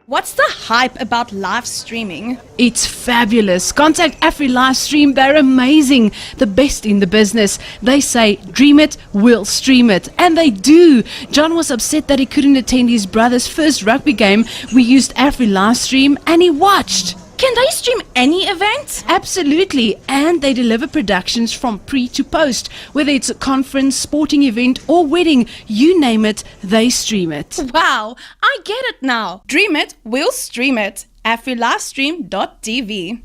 What's the hype about live streaming? It's fabulous. Contact Afri live stream. They're amazing. The best in the business. They say, dream it, we'll stream it. And they do. John was upset that he couldn't attend his brother's first rugby game. We used Afri live stream and he watched. Can they stream any event? Absolutely, and they deliver productions from pre to post. Whether it's a conference, sporting event or wedding, you name it, they stream it. Wow, I get it now. Dream it, we'll stream it. AfriLivestream.tv.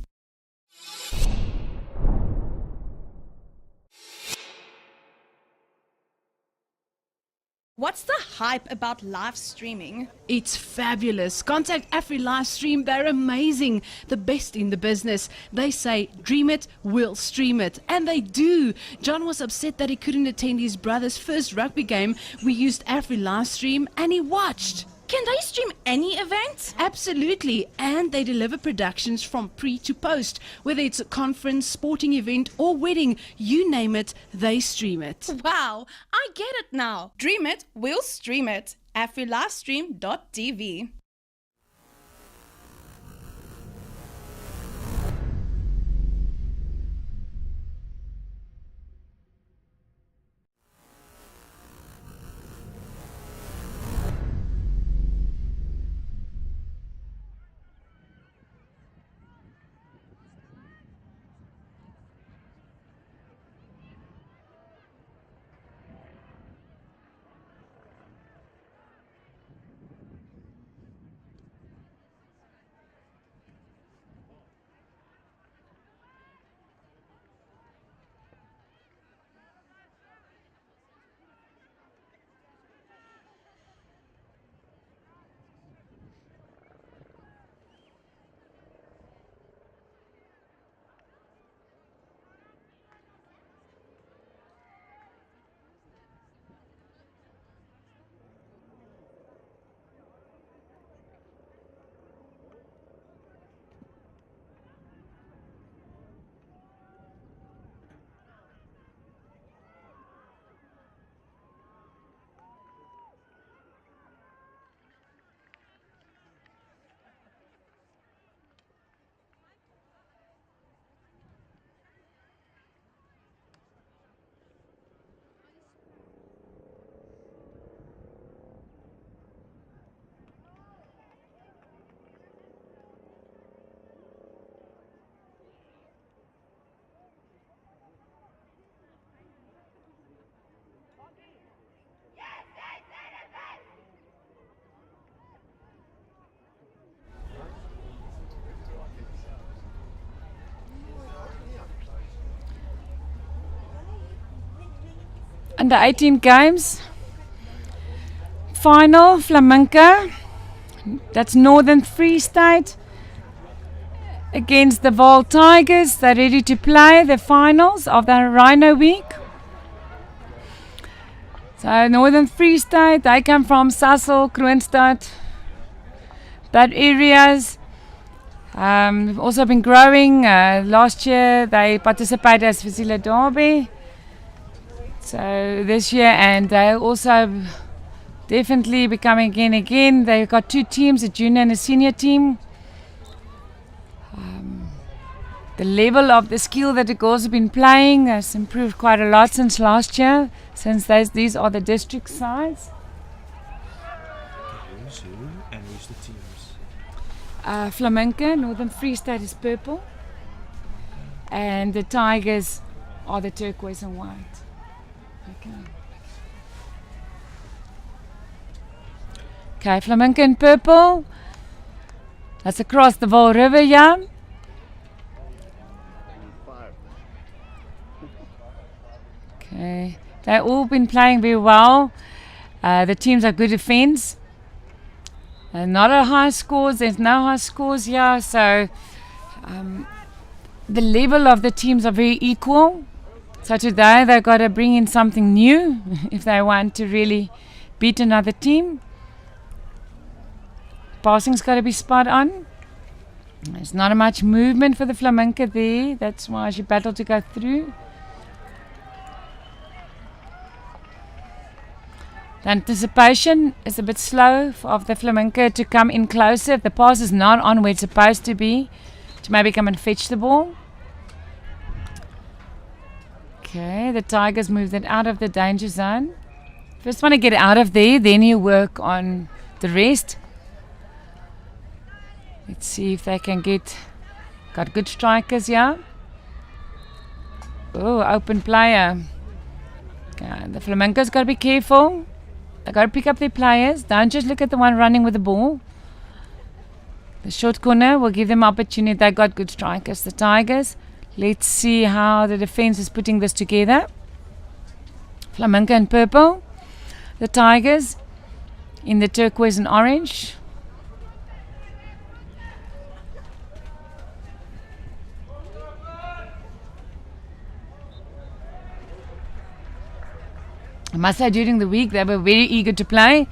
What's the hype about live streaming? It's fabulous. Contact Afri live stream. They're amazing. The best in the business. They say, dream it, we'll stream it. And they do. John was upset that he couldn't attend his brother's first rugby game. We used Afri live stream and he watched. Can they stream any event? Absolutely, and they deliver productions from pre to post. Whether it's a conference, sporting event or wedding, you name it, they stream it. Wow, I get it now. Dream it, we'll stream it. AfriLivestream.tv. Under 18 games, final Flamenco, that's Northern Free State against the Vaal Tigers. They're ready to play the finals of the Rhino week. So Northern Free State, they come from Sasol, Kroonstad, that areas. We've also been growing. Last year they participated as Vasile Dabi. So this year, and they're also definitely becoming again. They've got two teams, a junior and a senior team. The level of the skill that the girls have been playing has improved quite a lot since last year, since these are the district sides. Who's who and who's the teams? Flamenco, Northern Free State is purple, and the Tigers are the turquoise and white. Okay, Flamenco in purple. That's across the Vaal River, yeah. Okay, they've all been playing very well. The teams are good defense. Not a high scores. There's no high scores here, so the level of the teams are very equal. So today they've got to bring in something new if they want to really beat another team. Passing's got to be spot on. There's not much movement for the Flamenco there. That's why she battled to go through. The anticipation is a bit slow of the Flamenco to come in closer. If the pass is not on where it's supposed to be, to maybe come and fetch the ball. Okay, the Tigers moved it out of the danger zone. First want to get out of there, then you work on the rest. Let's see if they can got good strikers here. Oh, open player. Okay, the Flamenco's got to be careful. They got to pick up their players. Don't just look at the one running with the ball. The short corner will give them opportunity. They got good strikers, the Tigers. Let's see how the defense is putting this together. Flamenco in purple. The Tigers in the turquoise and orange. I must say, during the week they were very eager to play.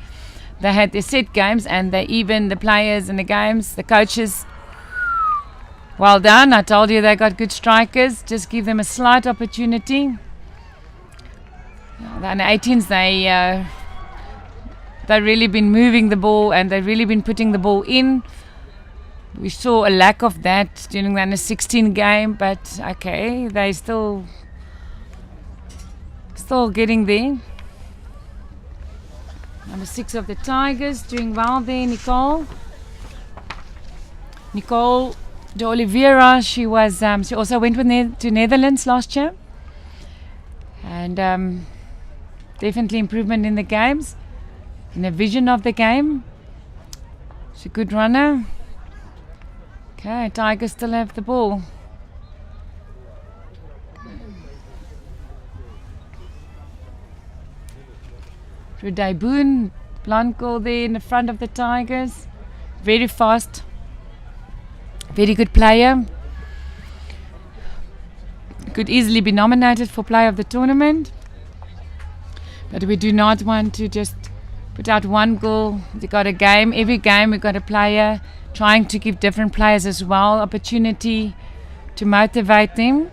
They had their set games, and the players in the games, the coaches, well done. I told you they got good strikers. Just give them a slight opportunity. The under 18s, they've really been moving the ball, and they've really been putting the ball in. We saw a lack of that during the under 16 game, but okay, they still getting there. Number 6 of the Tigers doing well there, Nicole de Oliveira. She also went to Netherlands last year, and definitely improvement in the games, in the vision of the game. She's a good runner. Okay, Tigers still have the ball. Ruday Boone, Blanco there in the front of the Tigers. Very fast. Very good player. Could easily be nominated for player of the tournament. But we do not want to just put out one goal. We got a game. Every game we got a player. Trying to give different players as well opportunity to motivate them.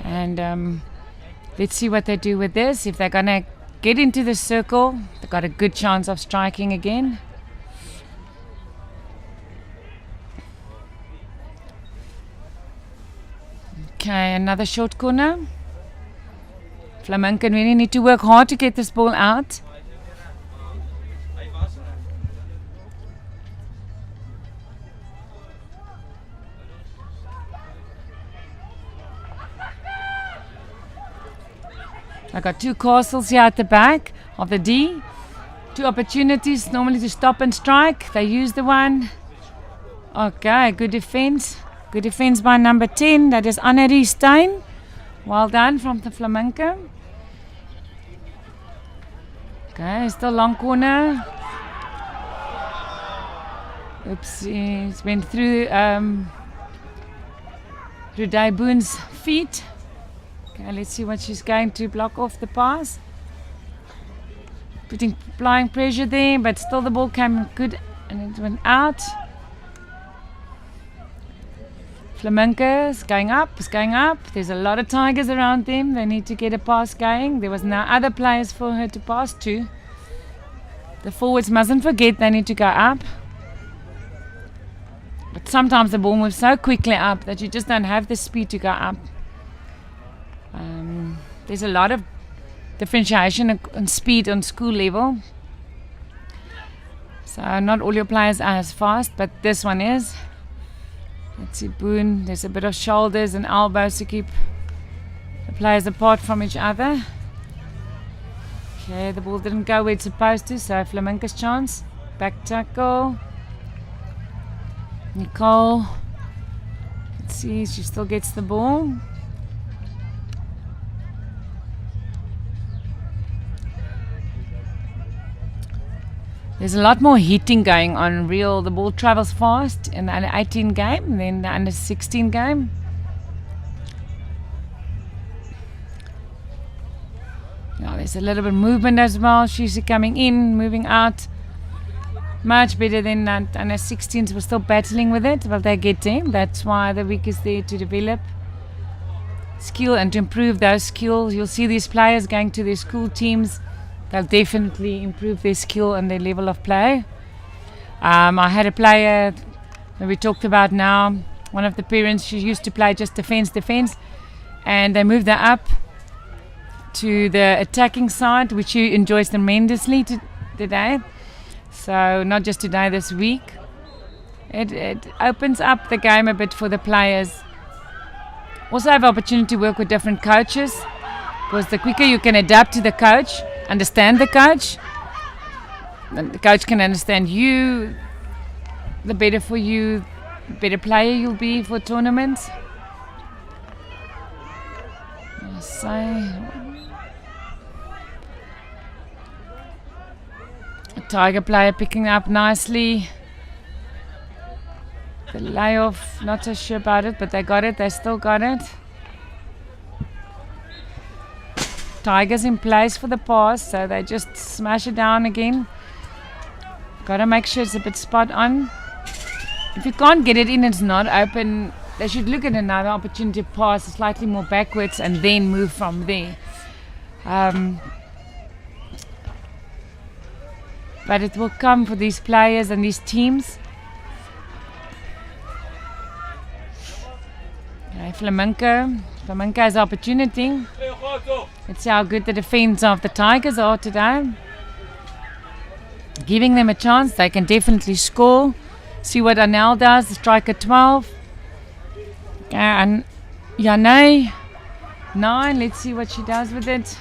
And let's see what they do with this. If they're going to get into the circle, they've got a good chance of striking again. Okay, another short corner. Flamenco really need to work hard to get this ball out. I got 2 castles here at the back of the D. 2 opportunities normally to stop and strike. They use the one. Okay, good defense. Good defense by number 10. That is Annerie Steyn. Well done from the Flamenco. Okay, still long corner. Oopsie, it's went through Ruday Boone's feet. Okay, let's see what she's going to block off the pass. Applying pressure there, but still the ball came good and it went out. Flamenco is going up, There's a lot of Tigers around them. They need to get a pass going. There was no other players for her to pass to. The forwards mustn't forget they need to go up. But sometimes the ball moves so quickly up that you just don't have the speed to go up. There's a lot of differentiation and speed on school level. So not all your players are as fast, but this one is. Let's see, Boone. There's a bit of shoulders and elbows to keep the players apart from each other. Okay, the ball didn't go where it's supposed to, so Flamenco's chance. Back tackle. Nicole. Let's see, she still gets the ball. There's a lot more hitting going on. The ball travels fast in the under 18 game than the under 16 game. Now there's a little bit of movement as well. She's coming in, moving out. Much better than that. Under 16s were still battling with it, but they're getting. That's why the week is there to develop skill and to improve those skills. You'll see these players going to their school teams. they'll definitely improve their skill and their level of play. I had a player that we talked about now. One of the parents, she used to play just defense, and they moved her up to the attacking side, which she enjoys tremendously today. So not just today, this week. It opens up the game a bit for the players. Also have opportunity to work with different coaches, because the quicker you can adapt to the coach, understand the coach, then the coach can understand you, the better for you, the better player you'll be for tournaments. A Tiger player picking up nicely. The layoff, not so sure about it, but they got it, they still got it. Tigers in place for the pass, so they just smash it down again. Gotta make sure it's a bit spot on. If you can't get it in, it's not open, they should look at another opportunity to pass slightly more backwards and then move from there. But it will come for these players and these teams. Okay, Flamenco has opportunity. Let's see how good the defense of the Tigers are today. Giving them a chance, they can definitely score. See what Anel does, the striker 12. And Yane 9, let's see what she does with it.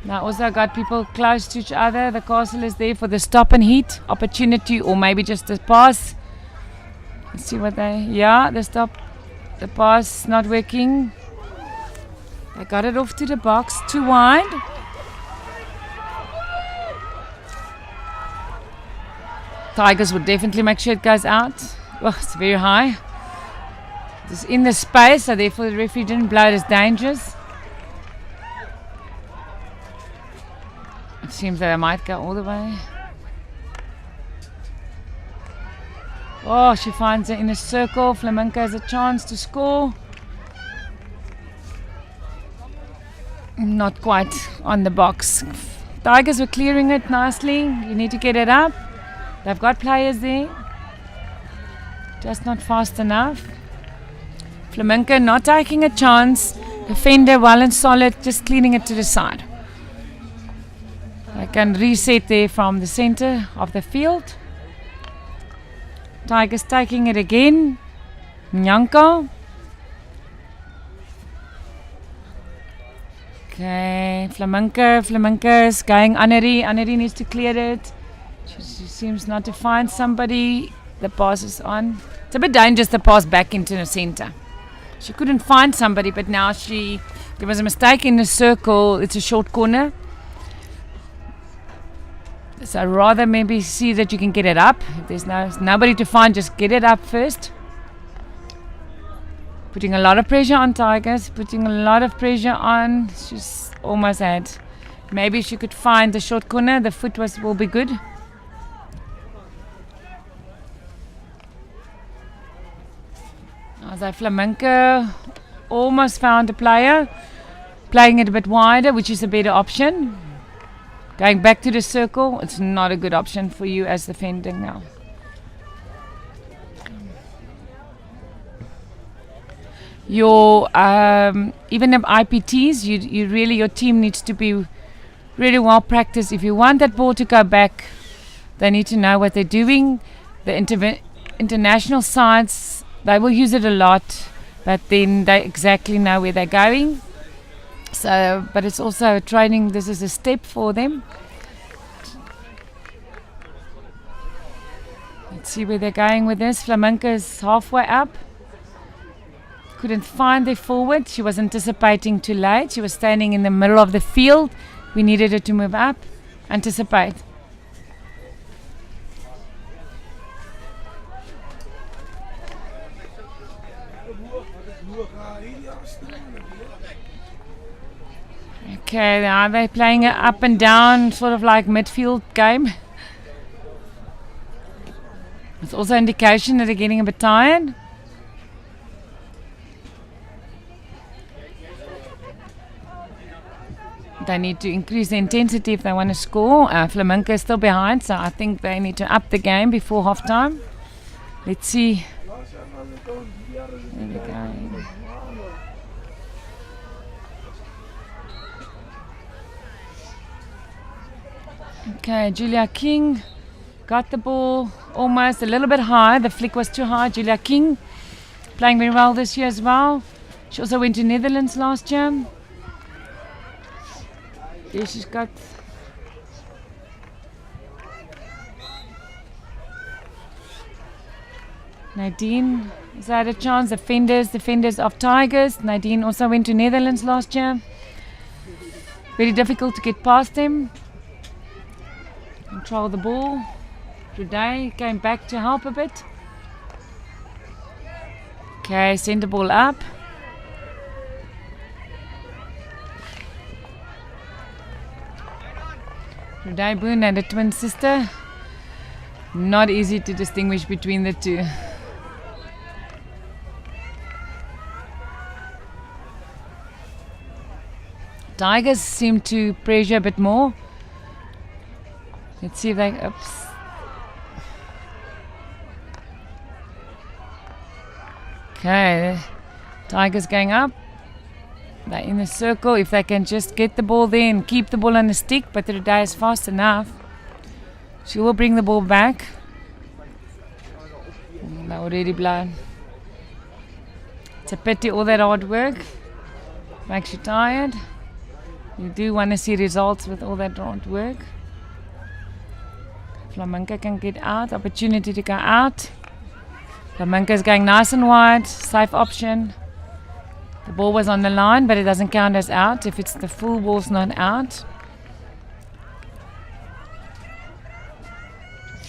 Now also got people close to each other. The castle is there for the stop and hit opportunity, or maybe just the pass. Let's see what the pass not working. They got it off to the box, too wide. Tigers would definitely make sure it goes out. Oh, it's very high. It's in the space, so therefore the referee didn't blow it as dangerous. It seems that I might go all the way. Oh, she finds it in a circle. Flamenco has a chance to score. Not quite on the box. Tigers were clearing it nicely. You need to get it up. They've got players there. Just not fast enough. Flamenco not taking a chance. Defender well and solid, just cleaning it to the side. I can reset there from the center of the field. Tigers taking it again. Nyanko. Okay, Flamenco is going Aneri. Aneri needs to clear it. She seems not to find somebody. The pass is on. It's a bit dangerous to pass back into the center. She couldn't find somebody, but now there was a mistake in the circle. It's a short corner. So I'd rather maybe see that you can get it up. If there's nobody to find, just get it up first. Putting a lot of pressure on Tigers. Putting a lot of pressure on. She's almost had. Maybe she could find the short corner. The foot will be good. As Flamenco almost found a player. Playing it a bit wider, which is a better option. Going back to the circle, it's not a good option for you as defending now. Your even the IPTs, your team needs to be really well practiced. If you want that ball to go back, they need to know what they're doing. The international sides, they will use it a lot, but then they exactly know where they're going. So, but it's also a training. This is a step for them. Let's see where they're going with this. Flamenco is halfway up. Couldn't find their forward. She was anticipating too late. She was standing in the middle of the field. We needed her to move up. Anticipate. Okay, are they playing it up and down, sort of like midfield game? It's also indication that they're getting a bit tired. they need to increase the intensity if they want to score. Flamenco is still behind, so I think they need to up the game before half time. Let's see. There we go. Okay, Julia King got the ball almost a little bit high. The flick was too high. Julia King playing very well this year as well. She also went to Netherlands last year. There she's got Nadine. Has had a chance. Defenders of Tigers. Nadine also went to Netherlands last year. Very difficult to get past them. Control the ball. Today came back to help a bit. Okay, send the ball up. Today Boone and a twin sister. Not easy to distinguish between the two. Tigers seem to pressure a bit more. Let's see if they... Oops. Okay, Tigers going up. They're in the circle. If they can just get the ball there and keep the ball on the stick, but Ruday is fast enough. She will bring the ball back. They're already blown. It's a pity all that hard work. Makes you tired. You do want to see results with all that hard work. Flamenco can get out. Opportunity to go out. Flamenco is going nice and wide. Safe option. The ball was on the line, but it doesn't count as out if it's the full ball's not out.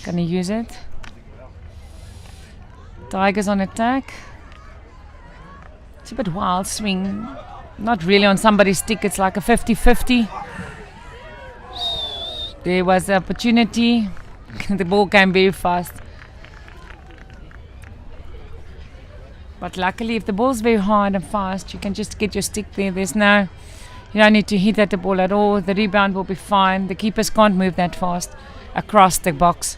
Gonna use it. Tigers on attack. It's a bit wild swing. Not really on somebody's stick. It's like a 50-50. There was the opportunity. The ball came very fast. But luckily, if the ball's very hard and fast, you can just get your stick there. You don't need to hit at the ball at all. The rebound will be fine. The keepers can't move that fast across the box.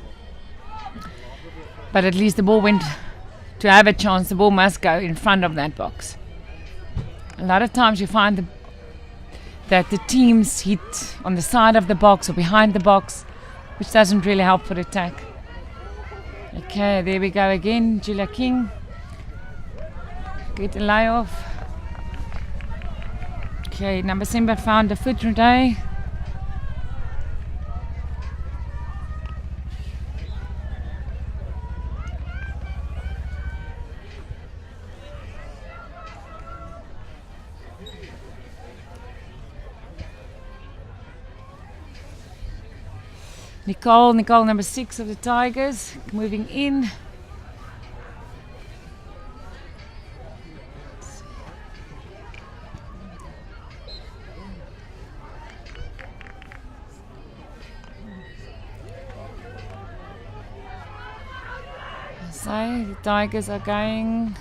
But at least the ball went to have a chance. The ball must go in front of that box. A lot of times you find that the teams hit on the side of the box or behind the box, which doesn't really help for attack. Okay, there we go again. Julia King. Get a layoff. Okay, number Simba found a foot today. Nicole, number 6 of the Tigers, moving in. So the Tigers are going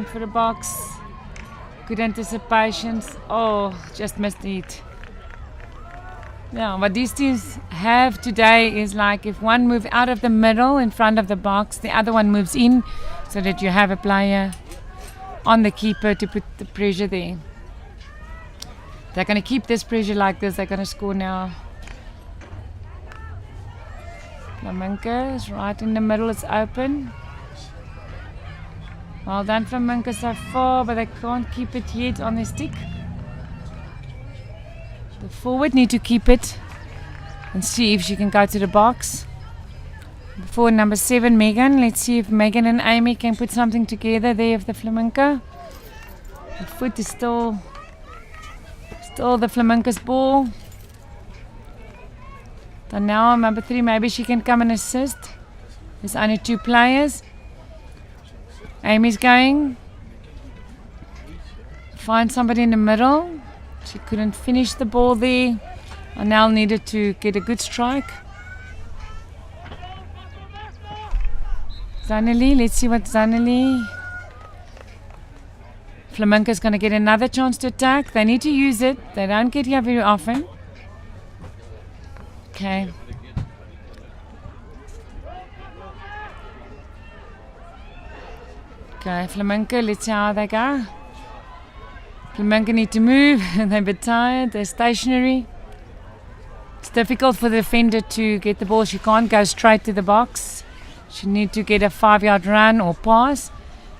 for the box. Good anticipations. Oh, just missed it. Yeah, what these teams have today is like if one moves out of the middle in front of the box, the other one moves in so that you have a player on the keeper to put the pressure there. They're going to keep this pressure like this. They're going to score now. Flamenco is right in the middle. It's open. Well done, Flamenco, so far, but they can't keep it yet on the stick. The forward need to keep it and see if she can go to the box. Forward number 7, Megan. Let's see if Megan and Amy can put something together there of the Flamenco. The foot is still the Flamenco's ball. But now number 3, maybe she can come and assist. There's only 2 players. Amy's going. Find somebody in the middle. She couldn't finish the ball there. Anel needed to get a good strike. Zaneli, let's see what Zaneli. Flamenco's going to get another chance to attack. They need to use it. They don't get here very often. Okay. Okay, Flamenco, let's see how they go. Flamenco need to move. They're a bit tired. They're stationary. It's difficult for the defender to get the ball. She can't go straight to the box. She needs to get a 5-yard run or pass.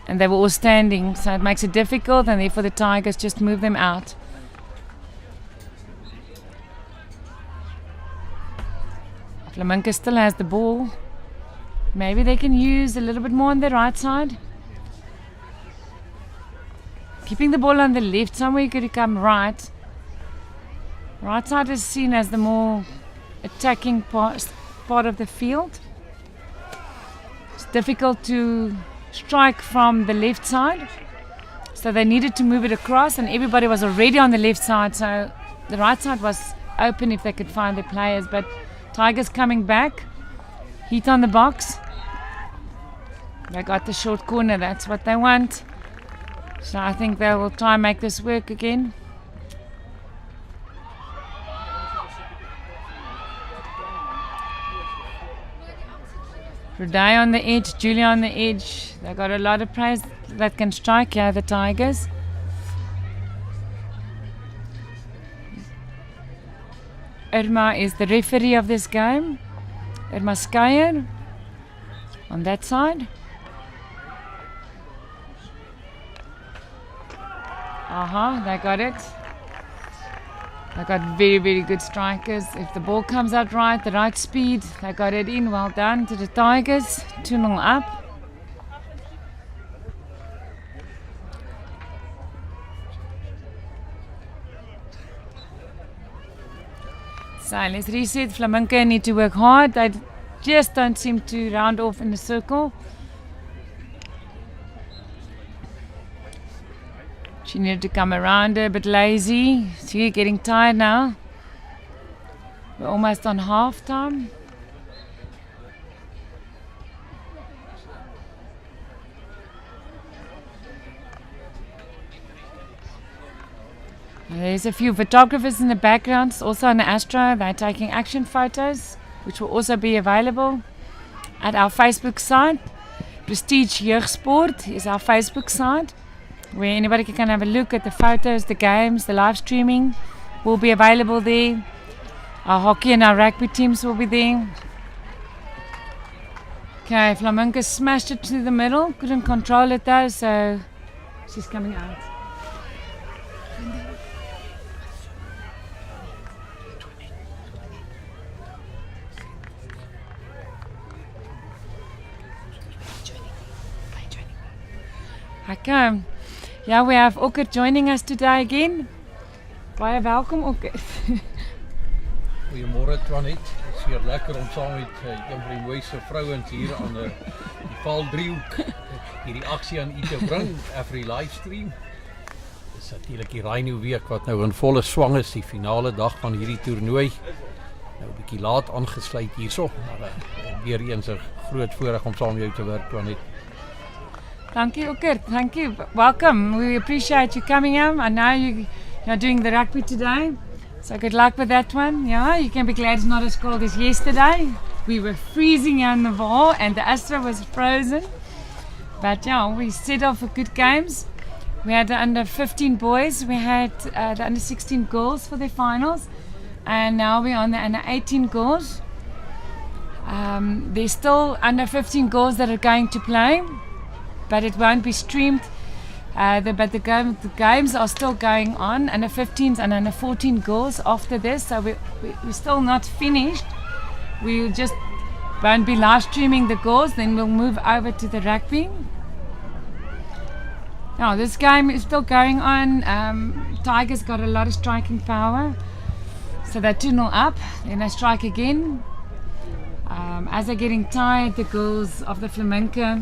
And they were all standing, so it makes it difficult, and therefore the Tigers just move them out. Flamenco still has the ball. Maybe they can use a little bit more on the right side. Keeping the ball on the left, somewhere you could come right. Right side is seen as the more attacking part of the field. It's difficult to strike from the left side, so they needed to move it across, and everybody was already on the left side, so the right side was open if they could find their players. But Tigers coming back, heat on the box. They got the short corner, that's what they want, so I think they will try and make this work again. Ruday on the edge, Julia on the edge. They got a lot of players that can strike here, the Tigers. Irma is the referee of this game. Irma Skyer on that side. They got it. They got very, very good strikers. If the ball comes out right, the right speed, they got it in. Well done to the Tigers. 2-0 up. So let's reset. Flamenco need to work hard. They just don't seem to round off in the circle. She needed to come around a bit lazy. She's getting tired now. We're almost on half time. There's a few photographers in the background, also on the Astro. They're taking action photos, which will also be available at our Facebook site. Prestige Jeugdsport is our Facebook site, where anybody can have a look at the photos, the games, the live streaming will be available there. Our hockey and our rugby teams will be there. Okay, Flamenco smashed it to the middle, couldn't control it though, so she's coming out. Okay. Yeah, we have Okkert joining us today again. Baie welkom Okkert. Goeiemôre Twanet. Dit is weer lekker om saam met een van die mooiste vrouens hier aan die Vaal driehoek hierdie aksie aan u te bring, Afri livestream. Dit is natuurlik die Rhino week wat nou in volle swang is, die finale dag van hierdie toernooi. Nou 'n bietjie laat aangesluit hierso, maar weer eens 'n groot voorreg om saam met jou te werk, Twanet. Thank you, Okkert. Thank you. Welcome. We appreciate you coming in. I know you're doing the rugby today, so good luck with that one. Yeah, you can be glad it's not as cold as yesterday. We were freezing here in the Vaal, and the Astro was frozen. But yeah, we set off for good games. We had the under 15 boys. We had the under 16 girls for their finals, and now we're on the under 18 girls. There's still under 15 girls that are going to play, but it won't be streamed. But the games are still going on, under 15s and under 14 girls after this, so we're still not finished. We just won't be live streaming the girls, then we'll move over to the rugby. Now this game is still going on. Tigers got a lot of striking power, so they're 2-0 up, then they strike again. As they're getting tired, the girls of the Flamenco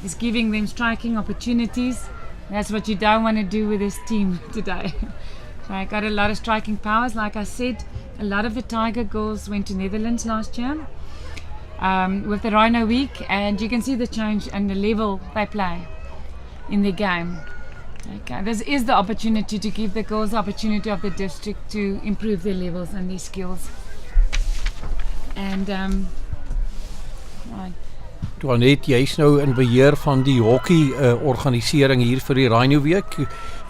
is giving them striking opportunities. That's what you don't want to do with this team today. So I got a lot of striking powers. Like I said, a lot of the Tiger girls went to Netherlands last year with the Rhino week, and you can see the change and the level they play in the game. Okay, this is the opportunity to give the girls the opportunity of the district to improve their levels and their skills. And right. Toinet, jy's nou in beheer van die hockey organisering hier vir die Rhino week.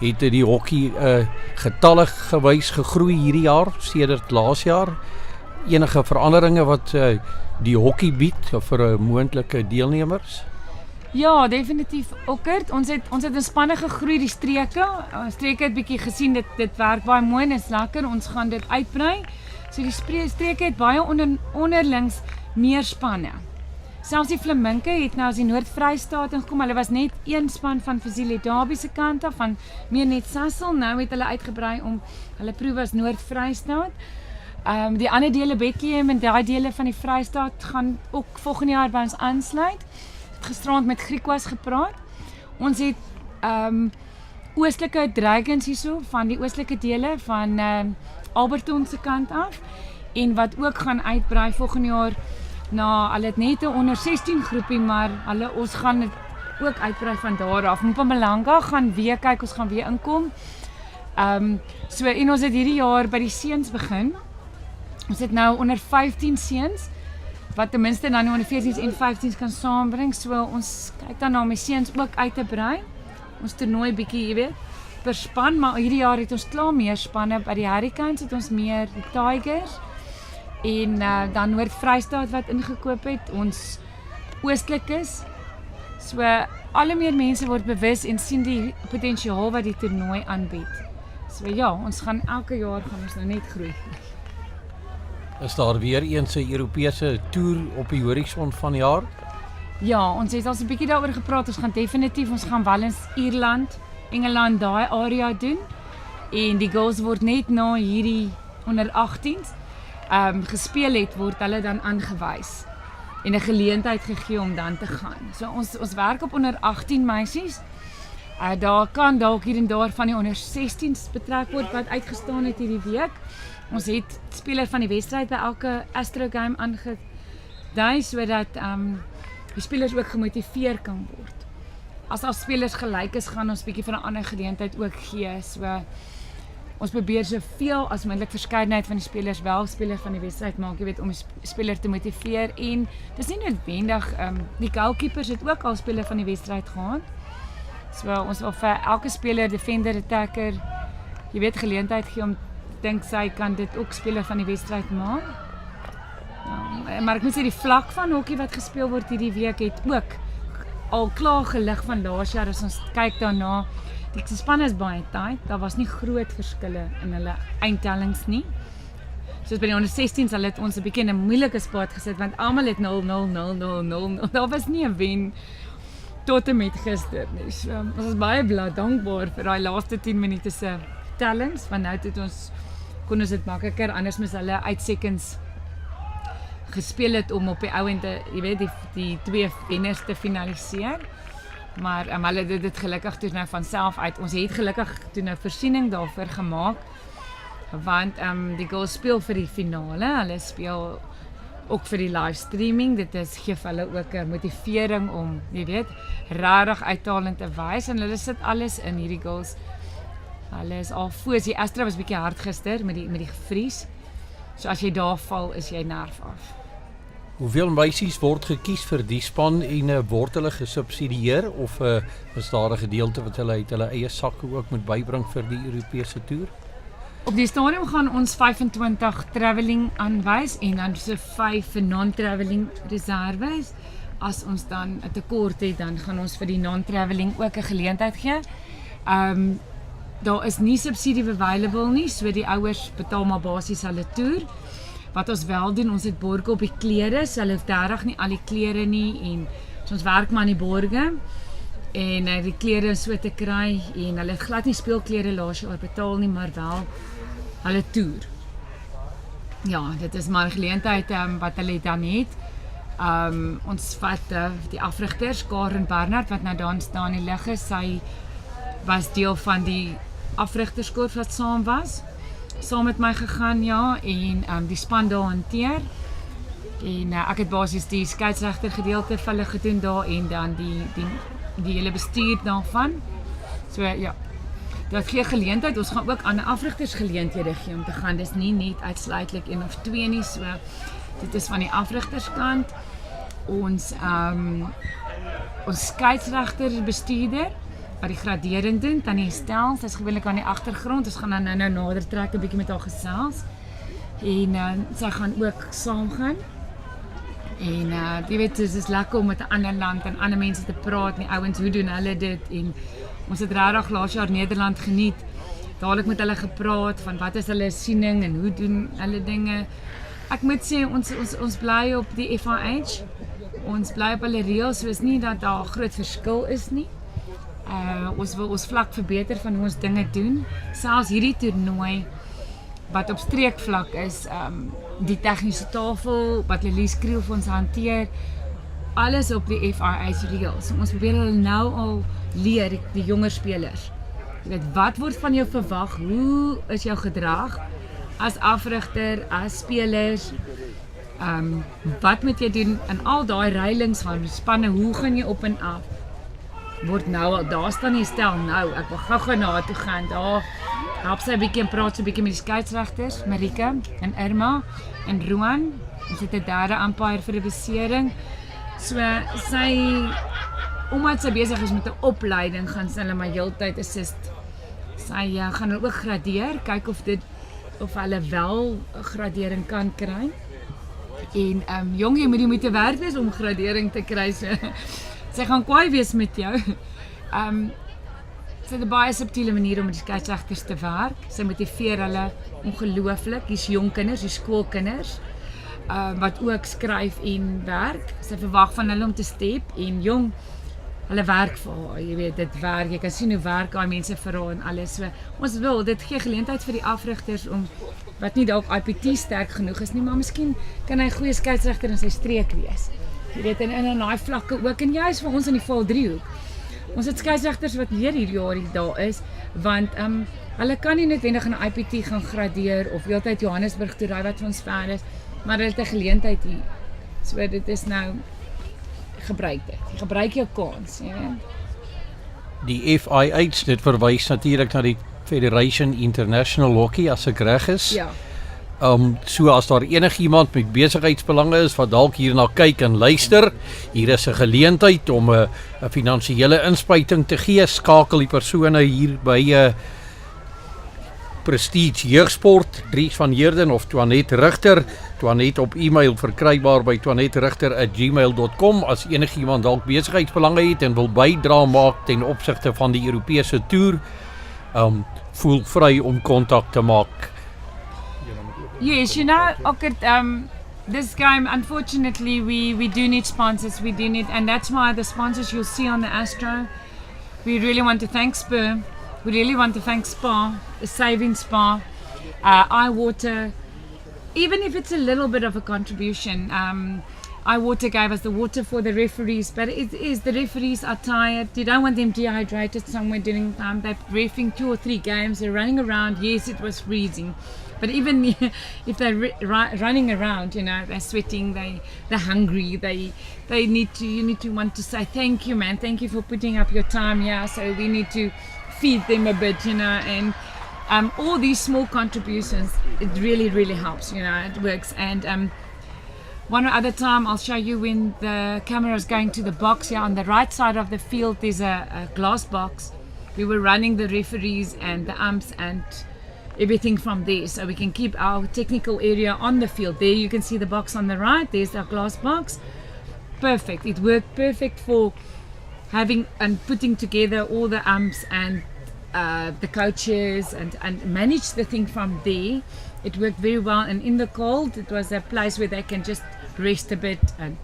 Het die hockey getalle gewys gegroei hierdie jaar sedert laas jaar? Enige veranderinge wat die hockey bied vir moontlike deelnemers? Ja, definitief okkerd. Ons het in spanne gegroei, die streke. Streke het bietjie gesien, dit werk baie mooi en is lekker. Ons gaan dit uitbrei. So die streke het baie onderlings meer spanne. Selfs die Flaminke het nou as die Noord-Vrystaat ingekom. Hulle was net een span van Fazile Dabi se kant af, van meer net Sassel. Nou het hulle uitgebrei om hulle proef as Noord-Vrystaat. Die ander dele Bethlehem en daai dele van die Vrystaat gaan ook volgende jaar by ons aansluit. Gisterand met Griekwas gepraat. Ons het oostelike dragons hierso van die oostelike dele van Alberton se kant af en wat ook gaan uitbrei volgende jaar na hulle het net 'n onder 16 groepie, maar ons gaan dit ook uitbrei van daar af. Mpumalanga gaan weer kyk, ons gaan weer inkom. So en ons het hierdie jaar by die seuns begin. Ons het nou onder 15 seuns wat ten minste dan onder 14s en 15s kan saambring. So ons kyk dan na my seuns ook uit te brei. Ons toernooi bietjie, jy weet, per span, maar hierdie jaar het ons klaar meer spanne. By die Hurricanes het ons meer die Tigers en dan Noord-Vrystaat wat ingekoop het, ons oostlikes. So alle meer mense word bewus en sien die potensiaal wat die toernooi aanbied. So ja, ons gaan elke jaar gaan ons nou net groei. Is daar weer eens 'n Europese toer op die horison van die jaar? Ja, ons het al 'n bietjie daaroor gepraat. Ons gaan definitief, ons gaan wel eens Ierland, Engeland, daai area doen. En die girls word net na hierdie onder 18s gespeel het, word hulle dan aangewys en 'n geleentheid gegee om dan te gaan. So ons werk op onder 18 meisies. Daar kan dalk hier en daar van die onder 16s betrek word wat uitgestaan het hierdie week. Ons het speler van die wedstryd by elke Astro game aangedui sodat die spelers ook gemotiveer kan word. As spelers gelyk is, gaan ons bietjie van 'n ander geleentheid ook gee. So ons probeer soveel as moontlik verskeidenheid van die spelers wel speler van die wedstryd maak, jy weet, om die speler te motiveer. En dis nie noodwendig die goalkeepers het ook al speler van die wedstryd gehad. So ons wil vir elke speler, defender, attacker, jy weet, geleentheid gee om dink sy kan dit ook speler van die wedstryd maak. Ja, maar ek moet sê die vlak van hokkie wat gespeel word hierdie week het ook al klaar gelig van laas jaar. As ons kyk daarna, die span is baie tight. Daar was nie groot verskille in hulle eindtellings nie. Soos by die onder 16s, hulle het ons 'n bietjie in 'n moeilike spot gesit want almal het 0-0-0-0-0. Daar was nie 'n wen tot en met gister nie. So, ons is baie dankbaar vir daai laaste 10 minute se tellings, want nou het ons kon ons dit makliker, anders moes hulle uit seconds gespeel het om op die ouende, jy weet, die twee wenners te finaliseer. Maar hulle het dit gelukkig toe nou van self uit. Ons het gelukkig toe nou voorsiening daarvoor gemaak, want die girls speel vir die finale, hulle speel ook vir die livestreaming. Dit gee vir hulle ook 'n motivering om, jy weet, regtig uithalend te wys en hulle sit alles in hierdie girls. Hulle is al voor, die Astra was bietjie hard gister met die gevries. So as jy daar val, is jy nerf af. Hoeveel meisies word gekies vir die span en word hulle gesubsidieer of is daar 'n gedeelte wat hulle uit hulle eie sakke ook moet bybring vir die Europese toer? Op die stadium gaan ons 25 travelling aanwys en dan so 5 vir non-travelling reserves. As ons dan 'n tekort het, dan gaan ons vir die non-travelling ook 'n geleentheid gee. Daar is nie subsidie available nie, so die ouers betaal maar basies hulle toer. Wat ons wel doen, ons het borge op die klere, so hulle hoef regtig nie al die klere nie en so ons werk maar aan die borge en die klere so te kry en hulle het glad nie speelklere laas jaar betaal nie, maar wel hulle toer. Ja, dit is maar 'n geleentheid wat hulle dan het. Ons vat die afrigters, Karen Bernard wat nou daar staan in die lig is, sy was deel van die afrigterskoor wat saam met my gegaan, ja, en die span daar hanteer. En ek het basies die skeieregter gedeelte vir hulle gedoen daar en dan die hele bestuur daarvan. So ja, Dat gee geleentheid, ons gaan ook ander afrigters geleenthede gee om te gaan. Dis nie net uitsluitlik 1 of 2 nie, so dit is van die afrigterskant. Ons skeieregter bestuurder wat die gradering doen, Tannie Steyl, sy's gewoonlik aan die agtergrond. Ons gaan dan nou nader trek 'n bietjie met haar gesels. En sy gaan ook saam gaan. En jy weet, dit is lekker om met 'n ander land en ander mense te praat, die ouens, hoe doen hulle dit? En ons het regtig laas jaar Nederland geniet. Dadelik met hulle gepraat van wat is hulle siening en hoe doen hulle dinge. Ek moet sê ons bly op die FIH. Ons bly op hulle reëls, so is nie dat daar groot verskil is nie. Ons wil ons vlak verbeter van hoe ons dinge doen. Selfs hierdie toernooi wat op streekvlak is, die tegniese tafel wat Lelies Kriel vir ons hanteer, alles op die FIH reëls. Ons probeer hulle nou al leer, die jonger spelers. Jy weet, wat word van jou verwag? Hoe is jou gedrag as afrigter, as spelers? Wat moet jy doen in al daai reilings van spanne? Hoe gaan jy op en af? Word nou al, daar staan nie Steyl nou, ek wil gou na toe gaan, daar help sy 'n bietjie en praat so 'n bietjie met die skeieregters, Marika en Irma en Roan. Ons het 'n derde umpire vir 'n besering. So sy, omdat sy besig is met 'n opleiding, gaan sy hulle maar heeltyd assist. Sy gaan hulle ook gradeer, kyk of hulle wel 'n gradering kan kry. En jong, jy moet die moeite werd wees om gradering te kry. So sy gaan kwaai wees met jou. Sy het 'n baie subtiele manier om met die skeieregters te werk. Sy motiveer hulle ongelooflik. Hier's jong kinders, hier's skoolkinders wat ook skryf en werk. Sy verwag van hulle om te step en jong, hulle werk vir haar. Jy weet, dit werk. Jy kan sien hoe werk daai mense vir haar en alles. So ons wil dit gee geleentheid vir die afrigters om wat nie dalk IPT sterk genoeg is nie, maar miskien kan hy 'n goeie skeieregter in sy streek wees. Jy weet, en in daai vlakke ook, en juist vir ons in die Vaal driehoek. Ons het skeieregters wat weer hierdie jaar daar is, want hulle kan nie noodwendig in 'n IPT gaan gradeer of heeltyd Johannesburg toe ry wat vir ons ver is, maar hulle het 'n geleentheid hier. So dit is nou, gebruik dit. Gebruik jou kans, jy weet. Die FIH, dit verwys natuurlik na die Federation International Hockey, as ek reg is. Ja. So as daar enigiemand met besigheidsbelange is wat dalk hierna kyk en luister, hier is 'n geleentheid om 'n finansiële inspuiting te gee. Skakel die persone hier by Prestige Jeugsport, Dries van Heerden of Twanet Rigter. Twanet op e-mail verkrybaar by twanetrigter@gmail.com as enigiemand dalk besigheidsbelange het en wil bydra maak ten opsigte van die Europese toer. Voel vry om kontak te maak. Yes, you know, okay, this game, unfortunately, we do need sponsors, we do need, and that's why the sponsors you'll see on the Astro, we really want to thank Spur, we really want to thank Spa, Saving Spa, iWater, even if it's a little bit of a contribution. iWater gave us the water for the referees, but it is, the referees are tired, you don't want them dehydrated somewhere during time, they're reffing 2 or 3 games, they're running around, yes, it was freezing. But even if they're running around, you know, they're sweating, they're hungry, they need to, you need to want to say thank you, man, thank you for putting up your time here. So we need to feed them a bit, you know, and all these small contributions, it really, really helps, you know, it works. And one other time I'll show you when the camera is going to the box here on the right side of the field. There's a glass box. We were running the referees and the umps and everything from there, so we can keep our technical area on the field. There you can see the box on the right, there's our glass box. Perfect, it worked perfect for having and putting together all the umps and the coaches and manage the thing from there. It worked very well, and in the cold it was a place where they can just rest a bit and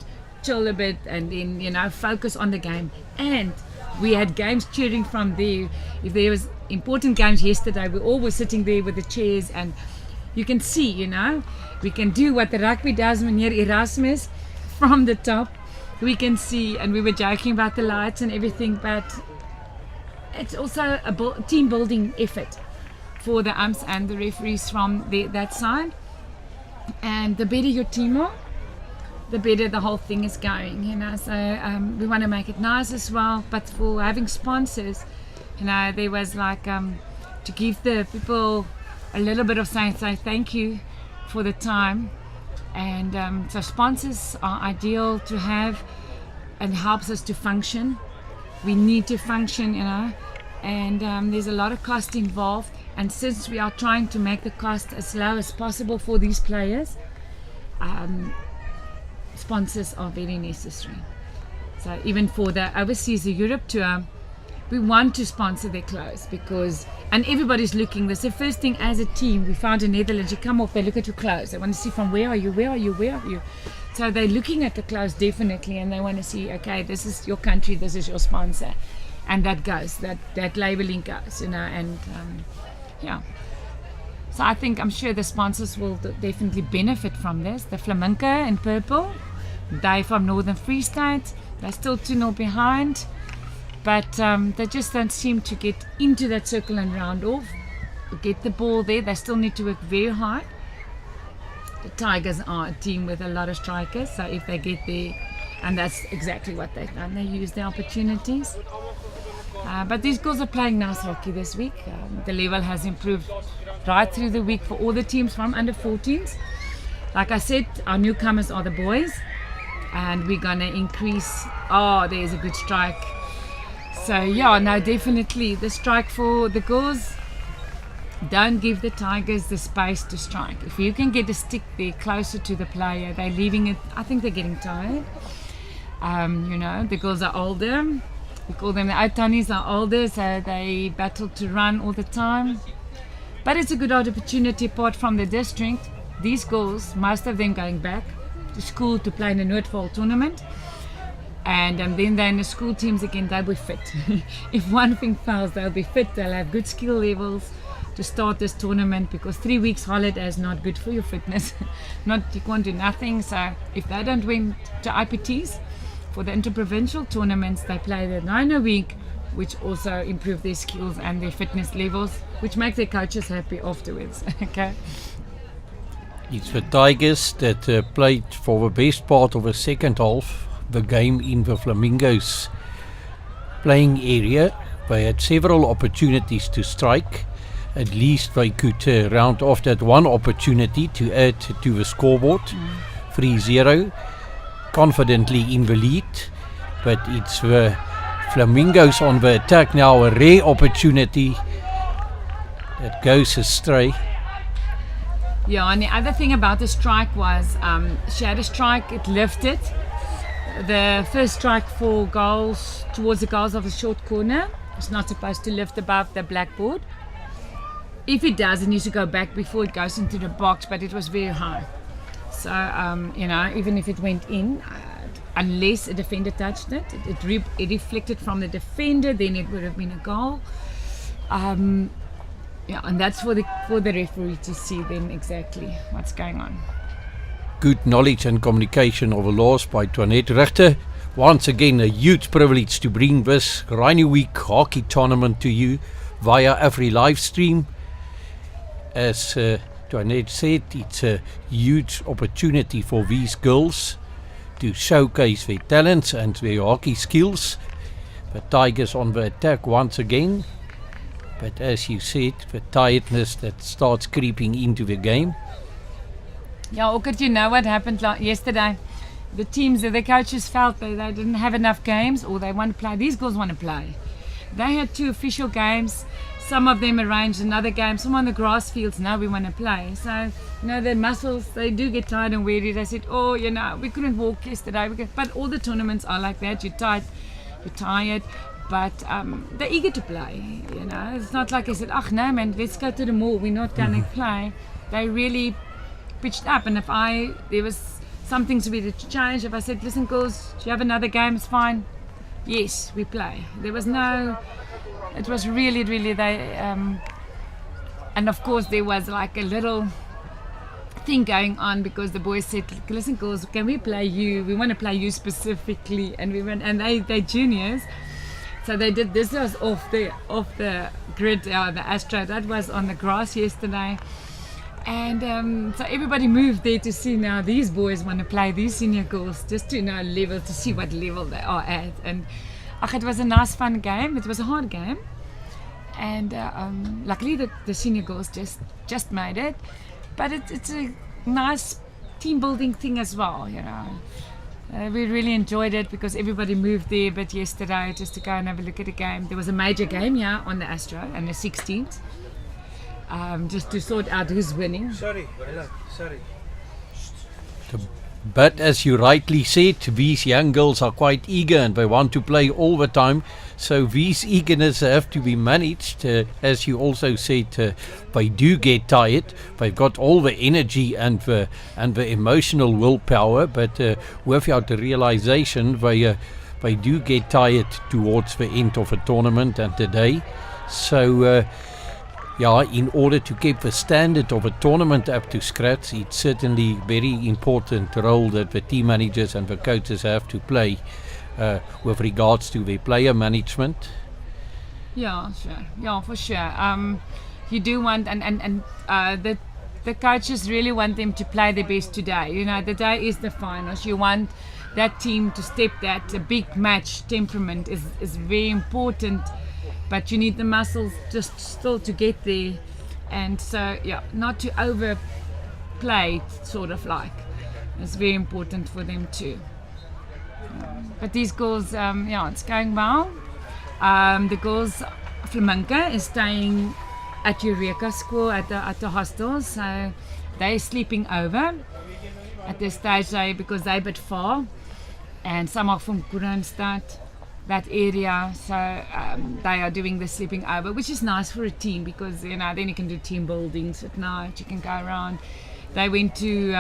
chill a bit and then, you know, focus on the game. And we had games cheering from there. If there was important games yesterday, we all were sitting there with the chairs, and you can see, you know, we can do what the rugby does, meneer Erasmus, from the top. We can see, and we were joking about the lights and everything, but it's also a team building effort for the umps and the referees from that side. And the better your team are, the better the whole thing is going, you know. So we want to make it nice as well, but for having sponsors, you know, there was like to give the people a little bit of say thank you for the time. And so sponsors are ideal to have and helps us to function. We need to function, and there's a lot of cost involved. And since we are trying to make the cost as low as possible for these players, sponsors are very necessary. So even for the overseas, the Europe tour, we want to sponsor their clothes and everybody's looking. That's the first thing as a team. We found in Netherlands, you come off, they look at your clothes. They want to see from where are you. So they're looking at the clothes definitely, and they want to see, okay, this is your country, this is your sponsor. And that goes, that labeling goes, and yeah. So I'm sure the sponsors will definitely benefit from this. The Flamingo in purple, they from Northern Free State, they're still 2-0 behind. But they just don't seem to get into that circle and round off, get the ball there. They still need to work very hard. The Tigers are a team with a lot of strikers, so if they get there, and that's exactly what they've done, they use their opportunities. But these girls are playing nice hockey this week. The level has improved right through the week for all the teams from under 14s. Like I said, our newcomers are the boys, and we're going to increase. Oh, there's a good strike. So yeah, no, definitely the strike for the girls. Don't give the Tigers the space to strike. If you can get a stick there closer to the player, they're leaving it. I think they're getting tired. The girls are older. We call them the Outonies are older, so they battle to run all the time. But it's a good opportunity apart from the district. These girls, most of them going back to school to play in the Noordvaal tournament. And then they're in the school teams again, they'll be fit. If one thing fails, they'll be fit. They'll have good skill levels to start this tournament, because 3 weeks holiday is not good for your fitness. You can't do nothing. So if they don't win to IPTs for the interprovincial tournaments, they play the Rhino week, which also improve their skills and their fitness levels, which makes their coaches happy afterwards. Okay. It's the Tigers that played for the best part of the second half. The game in the Flamingos playing area. They had several opportunities to strike. At least they could round off that one opportunity to add to the scoreboard. 3-0, confidently in the lead. But it's the Flamingos on the attack now, a rare opportunity that goes astray. Yeah, and the other thing about the strike was she had a strike, it lifted. The first strike for goals towards the goals of a short corner. It's not supposed to lift above the blackboard. If it does, it needs to go back before it goes into the box, but it was very high. So, even if it went in, unless a defender touched it, it reflected from the defender, then it would have been a goal. And that's for the referee to see then exactly what's going on. Good knowledge and communication of the laws by Toinette Richter. Once again, a huge privilege to bring this Rhino Week hockey tournament to you via Afri live stream. As Toinette said, it's a huge opportunity for these girls to showcase their talents and their hockey skills. The Tigers on the attack once again. But as you said, the tiredness that starts creeping into the game. Yeah, Ockert, you know what happened yesterday? The teams, the coaches felt that they didn't have enough games, or they want to play. These girls want to play. They had 2 official games. Some of them arranged another game. Some on the grass fields. Now we want to play. So, their muscles, they do get tired and weary. They said, we couldn't walk yesterday. But all the tournaments are like that. You're tired. But they're eager to play. It's not like I said, no man, let's go to the mall. We're not going to play. They really pitched up, and if there was something to be changed, if I said, listen girls, do you have another game, it's fine, yes, we play. There was it was really they and of course there was like a little thing going on, because the boys said, listen girls, can we play you, we want to play you specifically, and they juniors, so they did. This was off the grid, the Astro, that was on the grass yesterday. And so everybody moved there to see now these boys want to play, these senior girls, just to know level, to see what level they are at. And it was a nice fun game. It was a hard game, And luckily the senior girls just made it. But it's a nice team building thing as well, you know. We really enjoyed it because everybody moved there a bit yesterday just to go and have a look at the game. There was a major game here on the Astro and the 16th. Just to sort out who's winning. Sorry. But as you rightly said, these young girls are quite eager and they want to play all the time. So these eagerness have to be managed. As you also said, they do get tired. They've got all the energy and the emotional willpower, but without the realization, they do get tired towards the end of a tournament and the day. So in order to keep the standard of a tournament up to scratch, it's certainly very important role that the team managers and the coaches have to play with regards to their player management. Yeah, sure. Yeah, for sure. You do want, and the coaches really want them to play their best today. You know, the day is the finals. You want that team to step that. A big match temperament is very important. But you need the muscles just still to get there, and so not to overplay, sort of like. It's very important for them too. But these girls, it's going well. The girls, Flamenca is staying at Eureka School at the hostel, so they're sleeping over at this stage because they're a bit far, and some are from Kroonstad, that area, so they are doing the sleeping over, which is nice for a team because then you can do team buildings at night. You can go around. They went to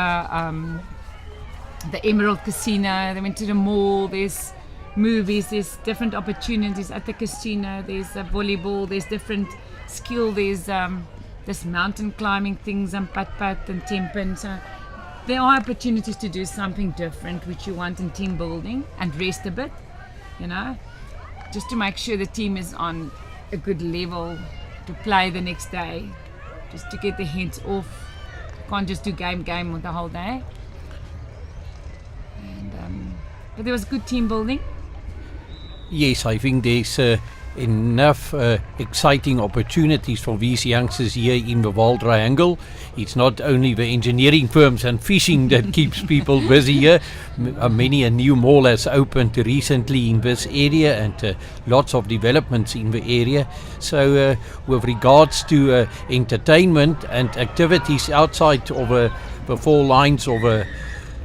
the Emerald Casino. They went to the mall. There's movies. There's different opportunities at the casino. There's volleyball. There's different skill. There's this mountain climbing things and pat and tempen. So there are opportunities to do something different, which you want in team building, and rest a bit. You know, just to make sure the team is on a good level to play the next day, just to get the heads off. You can't just do game the whole day. And but there was good team building. Yes, I think there's enough exciting opportunities for these youngsters here in the Vaal Triangle. It's not only the engineering firms and fishing that keeps people busy here. Many a new mall has opened recently in this area, and lots of developments in the area. So with regards to entertainment and activities outside of the four lines of a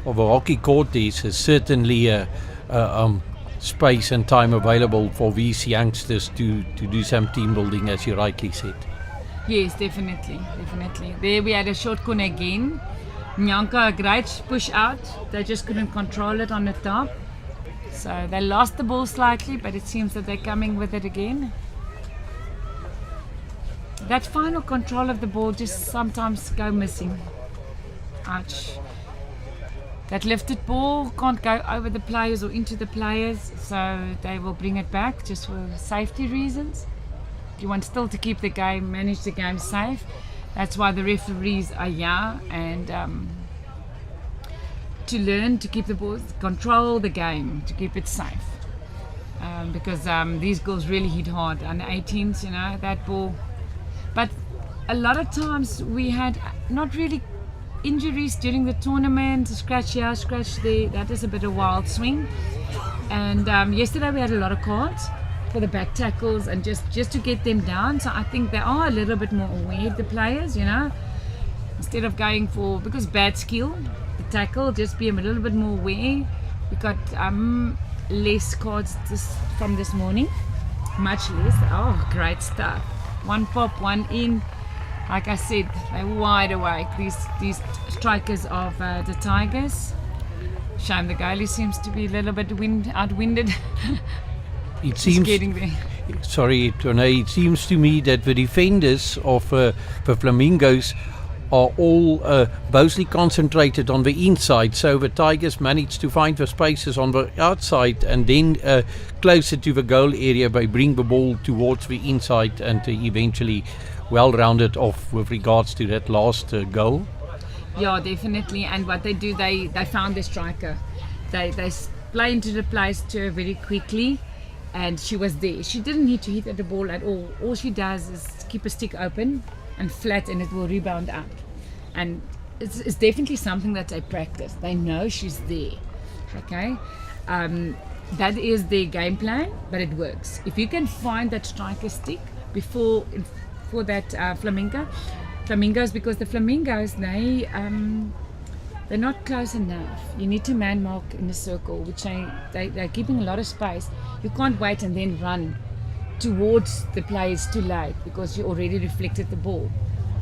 hockey court, there's certainly space and time available for these youngsters to do some team building, as you rightly said. Yes, definitely. There we had a short corner again. Nyanka, a great push out. They just couldn't control it on the top. So they lost the ball slightly, but it seems that they're coming with it again. That final control of the ball just sometimes go missing. Ouch. That lifted ball can't go over the players or into the players, so they will bring it back just for safety reasons. You want still to keep the game, manage the game safe. That's why the referees are here, and to learn to keep the ball, control the game, to keep it safe. Because these girls really hit hard under 18s, you know, that ball. But a lot of times we had not really injuries during the tournament, scratch here, scratch there. That is a bit of wild swing. And yesterday we had a lot of cards for the back tackles and just to get them down. So I think they are a little bit more aware, the players, you know, instead of going for, because bad skill, the tackle, just be a little bit more aware. We got less cards from this morning, much less. Oh, great stuff. One pop, one in. Like I said, they're wide awake, these strikers of the Tigers. Shame the goalie seems to be a little bit outwinded. It seems, getting there. Sorry, Tone, it seems to me that the defenders of the Flamingos are all mostly concentrated on the inside, so the Tigers manage to find the spaces on the outside, and then closer to the goal area they bring the ball towards the inside and eventually well rounded off with regards to that last goal. Yeah, definitely. And what they do, they found the striker. They play into the place too very quickly, and she was there. She didn't need to hit at the ball at all. All she does is keep a stick open and flat, and it will rebound up. And it's definitely something that they practice. They know she's there. Okay, that is their game plan, but it works. If you can find that striker stick for that flamingos, because the flamingos they're not close enough. You need to man mark in the circle, which they're keeping a lot of space. You can't wait and then run towards the players too late because you already reflected the ball.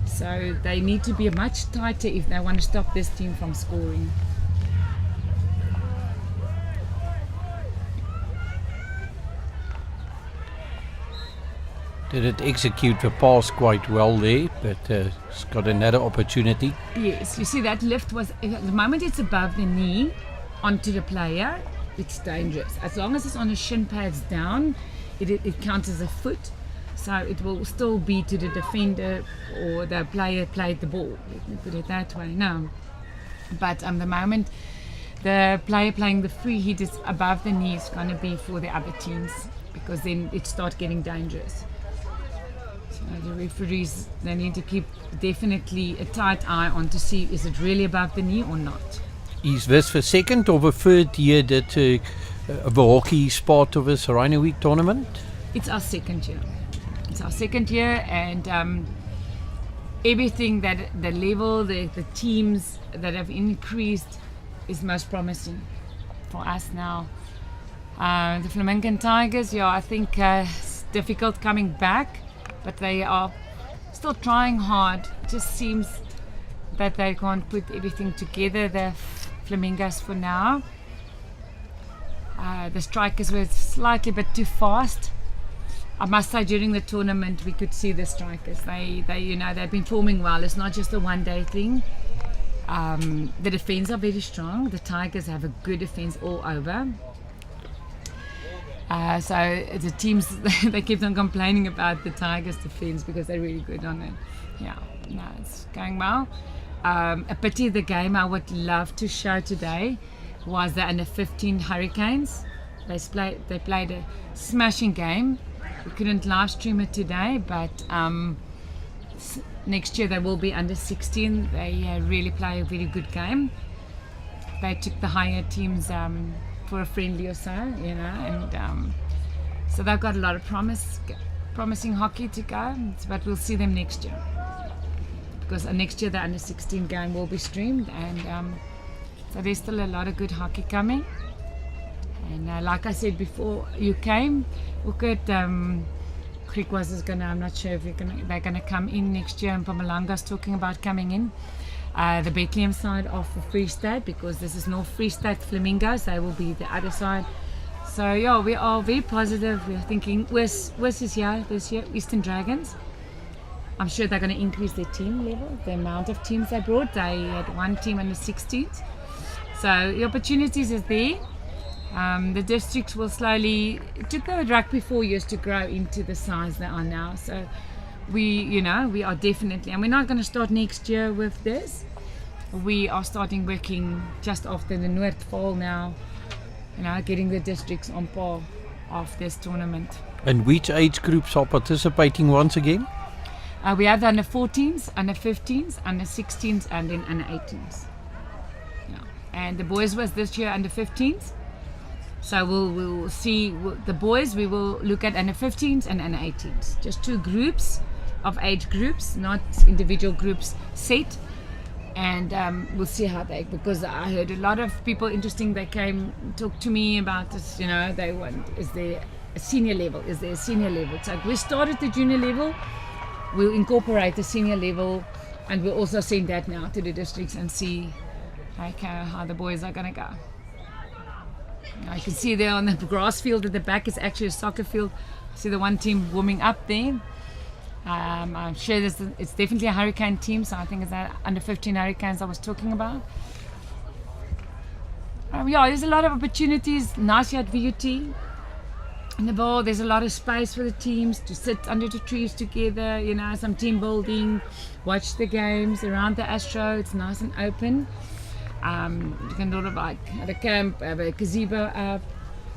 So they need to be much tighter if they want to stop this team from scoring. Did it execute the pass quite well there, but it's got another opportunity. Yes, you see that lift was, at the moment it's above the knee onto the player, it's dangerous. As long as it's on the shin pads down, it counts as a foot. So it will still be to the defender or the player played the ball. Let me put it that way. No. But the moment the player playing the free hit is above the knee, it's going to be for the other teams, because then it starts getting dangerous. So the referees, they need to keep definitely a tight eye on to see is it really above the knee or not. Is this the second or the third year that the hockey is part of this Rhino Week tournament? It's our second year. It's our second year, and everything that the level, the teams that have increased is most promising for us now. The Flamingo Tigers, yeah, I think it's difficult coming back, but they are still trying hard. It just seems that they can't put everything together, the Flamingos, for now. The strikers were slightly bit too fast. I must say, during the tournament we could see the strikers. They've been forming well. It's not just a one-day thing. The defense are very strong. The Tigers have a good defense all over. So the teams, they kept on complaining about the Tigers' defense because they're really good on it. Yeah, no, it's going well. A pity the game I would love to show today was the under-15 Hurricanes. They played a smashing game. We couldn't live stream it today, but next year they will be under-16. They really play a really good game. They took the higher teams for a friendly or so, and so they've got a lot of promising hockey to go, but we'll see them next year, because next year the under-16 game will be streamed, and so there's still a lot of good hockey coming. And like I said before you came, look at Griquas is gonna, I'm not sure if they're gonna come in next year, and Mpumalanga's talking about coming in. The Bethlehem side of the Free State, because this is North Free State Flamingos, they will be the other side. So yeah, we are very positive. We're thinking West is here this year, Eastern Dragons. I'm sure they're going to increase their team level, the amount of teams they brought. They had one team in the 16th. So the opportunities is there. The districts will slowly, it took the rugby 4 years to grow into the size they are now. So we are definitely, and we're not going to start next year with this. We are starting working just after the North Vaal now, getting the districts on par of this tournament. And which age groups are participating once again? We have the under 14s, under 15s, under 16s, and then under 18s. Yeah. And the boys was this year under 15s. So we'll see the boys. We will look at under 15s and under 18s. Just two groups of age groups, not individual groups set. And we'll see how they, because I heard a lot of people interesting. They came talk to me about this. They want, is there a senior level? Is there a senior level? It's like we started the junior level. We'll incorporate the senior level, and we'll also send that now to the districts and see how the boys are going to go. I can see there on the grass field at the back is actually a soccer field. I see the one team warming up there. I'm sure it's definitely a Hurricane team, so I think it's that under 15 Hurricanes I was talking about. There's a lot of opportunities. Nice at VUT. In the Vaal, there's a lot of space for the teams to sit under the trees together, some team building, watch the games around the Astro. It's nice and open. You can sort of have a camp, have a gazebo up.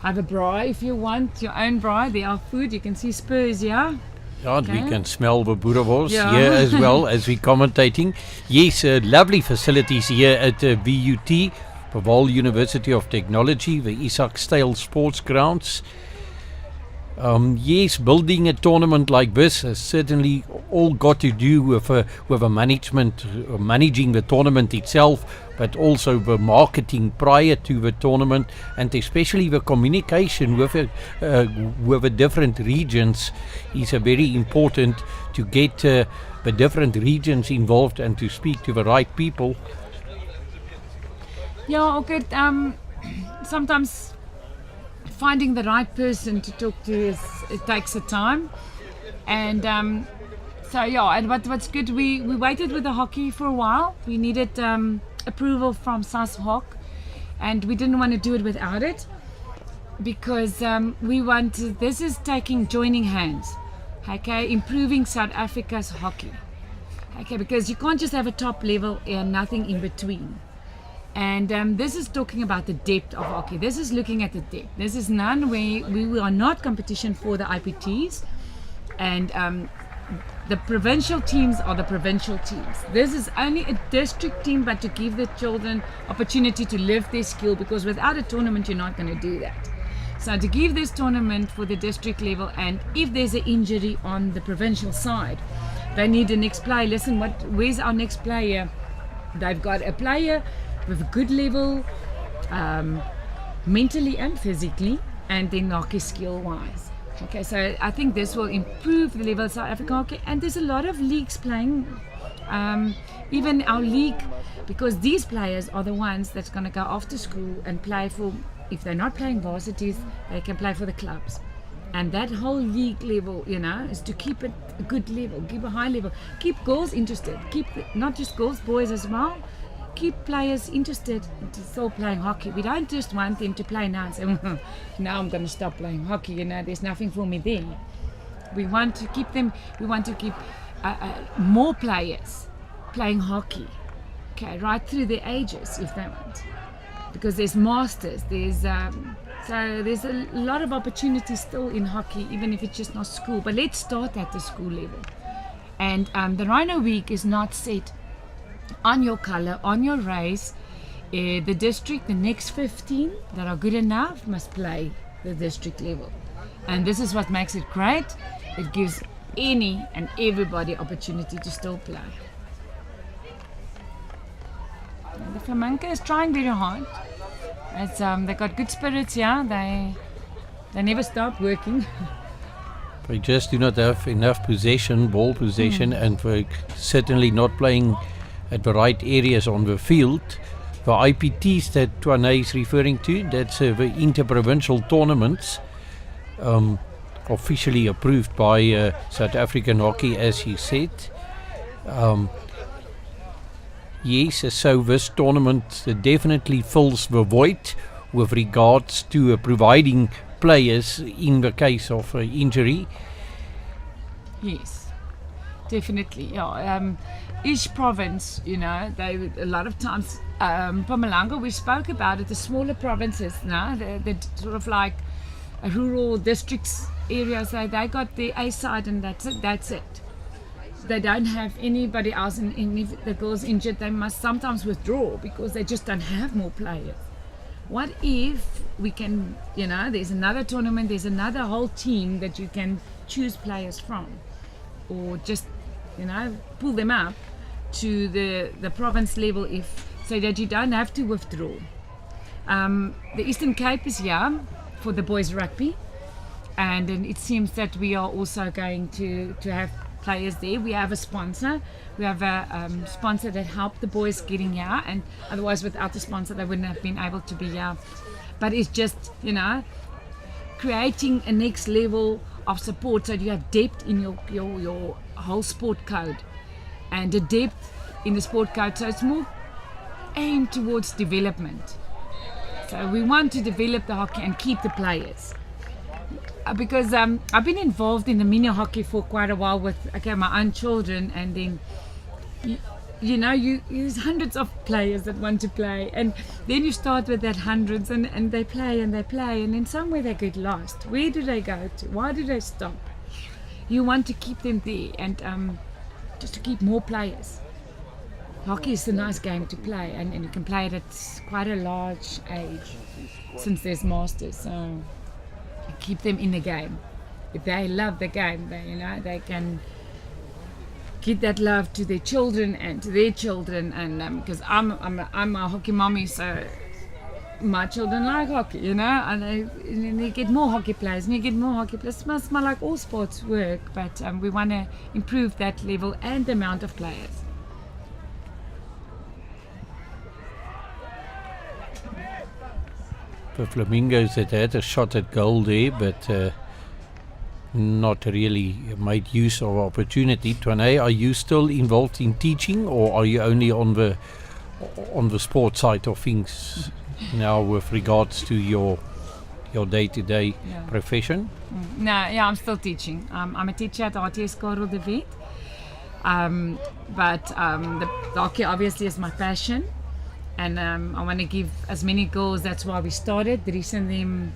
have a braai if you want, your own braai. There are food, you can see spurs here. Ja, and we Okay. can smell the boerewors Yeah. here as well as we commentating. Yes, lovely facilities here at VUT, Vaal University of Technology, the Isak Steyl Sports Grounds. Yes, building a tournament like this has certainly all got to do with a management, managing the tournament itself, but also the marketing prior to the tournament, and especially the communication with the different regions is very important to get the different regions involved and to speak to the right people. Yeah, okay. Sometimes finding the right person to talk to it takes a time, and so yeah. And what's good, we waited with the hockey for a while. We needed approval from SASHOC, and we didn't want to do it without it because we want to, this is joining hands, okay, improving South Africa's hockey, okay, because you can't just have a top level and nothing in between. And this is talking about the depth of hockey. This is looking at the depth. This is none where we are not competition for the IPTs, and the provincial teams are the provincial teams. This is only a district team, but to give the children opportunity to live their skill, because without a tournament you're not going to do that. So to give this tournament for the district level, and if there's an injury on the provincial side, they need the next player. Listen, where's our next player? They've got a player with a good level, mentally and physically, and then hockey skill wise. Okay, so I think this will improve the level of South African hockey, and there's a lot of leagues playing, even our league, because these players are the ones that's going to go after school and play for, if they're not playing varsities, they can play for the clubs. And that whole league level, is to keep it a good level, keep a high level, keep girls interested, keep not just girls, boys as well. Keep players interested to still playing hockey. We don't just want them to play now and say, now I'm going to stop playing hockey, there's nothing for me there. We want to keep them, we want to keep more players playing hockey, okay, right through the ages if they want. Because there's masters, so there's a lot of opportunities still in hockey, even if it's just not school. But let's start at the school level. And the Rhino Week is not set on your color, on your race. The district, the next 15 that are good enough must play the district level. And this is what makes it great. It gives any and everybody opportunity to still play. And the Flamenco is trying very hard. It's, they got good spirits here. They never stop working. They just do not have enough ball possession, and we're certainly not playing at the right areas on the field. The IPTs that Twane is referring to, that's the inter-provincial tournaments, officially approved by South African Hockey, as he said. Yes, so this tournament definitely fills the void with regards to providing players in the case of injury. Yes, definitely. Yeah. Each province, they a lot of times, Mpumalanga, we spoke about it, the smaller provinces now, the sort of like rural districts areas, they got the A side and that's it. They don't have anybody else, and if the girl's injured, they must sometimes withdraw because they just don't have more players. What if we can, there's another tournament, there's another whole team that you can choose players from, or just, pull them up to the province level, so that you don't have to withdraw. The Eastern Cape is here for the boys rugby, and then it seems that we are also going to have players there. We have a sponsor. We have a sponsor that helped the boys getting here, and otherwise without the sponsor they wouldn't have been able to be here. But it's just, creating a next level of support so you have depth in your whole sport code, and the depth in the sport code, so it's more aimed towards development. So we want to develop the hockey and keep the players. Because I've been involved in the mini hockey for quite a while with my own children, and then there's hundreds of players that want to play, and then you start with that hundreds, and they play, and then somewhere they get lost. Where do they go to? Why do they stop? You want to keep them there, and just to keep more players. Hockey is a nice game to play, and you can play it at quite a large age, since there's masters. So keep them in the game. If they love the game, they can give that love to their children and to their children. And because I'm a hockey mommy, so my children like hockey, and you get more hockey players, and you get more hockey players. It must like all sports work, but we want to improve that level and the amount of players. The Flamingos had a shot at goal there, but not really made use of opportunity. Twane, are you still involved in teaching, or are you only on the sport side of things now with regards to your day-to-day profession? No, I'm still teaching. I'm a teacher at RTS Karel de Wet, but the hockey obviously is my passion. And I want to give as many goals. That's why we started. The reason them,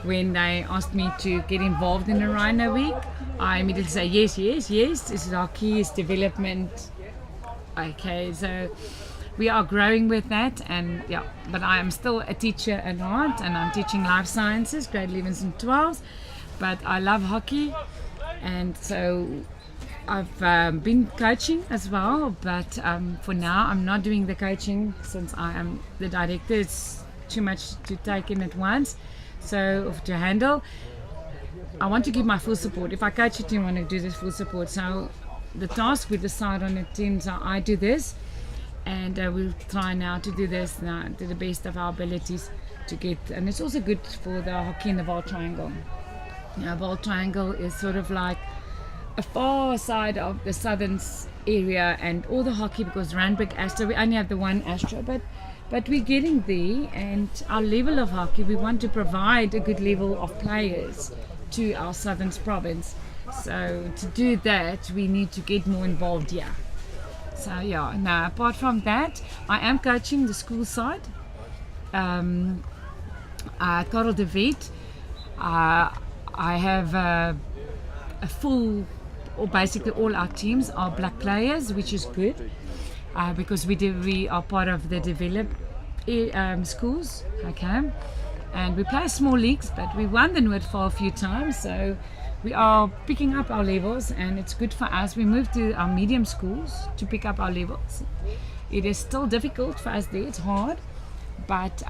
when they asked me to get involved in the Rhino week, I immediately say yes. It's hockey, it's development. Okay, so we are growing with that, and but I am still a teacher at heart, and I'm teaching life sciences, grade 11s and 12s. But I love hockey, and so I've been coaching as well, but for now I'm not doing the coaching since I am the director. It's too much to take in at once, so to handle. I want to give my full support. If I coach a team, I want to do this full support. So the task we decide on the teams, I do this, and we'll try now to do this now to the best of our abilities to get. And it's also good for the hockey in the Vaal Triangle. Vaal Triangle is sort of like a far side of the southern area, and all the hockey, because Randburg Astro, we only have the one Astro, but we're getting there, and our level of hockey, we want to provide a good level of players to our southern province. So to do that, we need to get more involved here. So now apart from that, I am coaching the school side at Karel de Wet. I have a full, or basically all our teams are black players, which is good, because we are part of the developed schools, okay, and we play small leagues, but we won the Noordvaal a few times, so we are picking up our levels, and it's good for us. We moved to our medium schools to pick up our levels. It is still difficult for us there, it's hard, but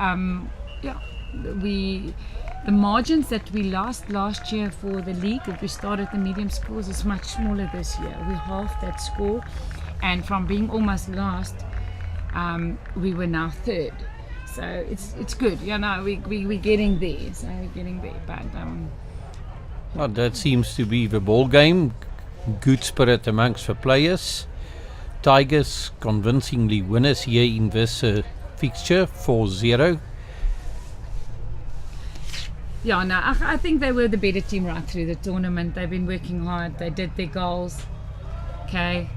the margins that we lost last year for the league, if we started the medium schools, is much smaller this year. We halved that score, and from being almost last, we were now third. So it's good. We're getting there. So we're getting there. But well, that seems to be the ball game. Good spirit amongst the players. Tigers convincingly winners here in this fixture, 4-0. I think they were the better team right through the tournament. They've been working hard. They did their goals. Okay.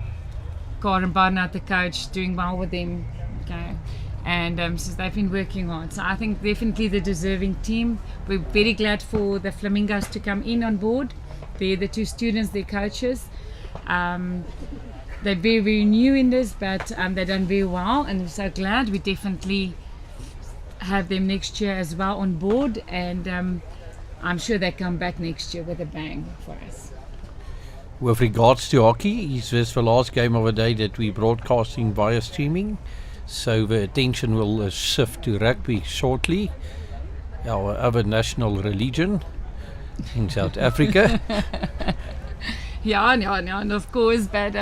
Karen Barnard, the coach, doing well with them. Okay. And so they've been working hard. So I think definitely the deserving team. We're very glad for the Flamingos to come in on board. They're the two students, they're coaches. They're very, very new in this, but they've done very well, and we're so glad. We definitely have them next year as well on board, and I'm sure they come back next year with a bang for us. With regards to hockey, is this the last game of the day that we're broadcasting via streaming? So the attention will shift to rugby shortly, our other national religion in South Africa. And of course, but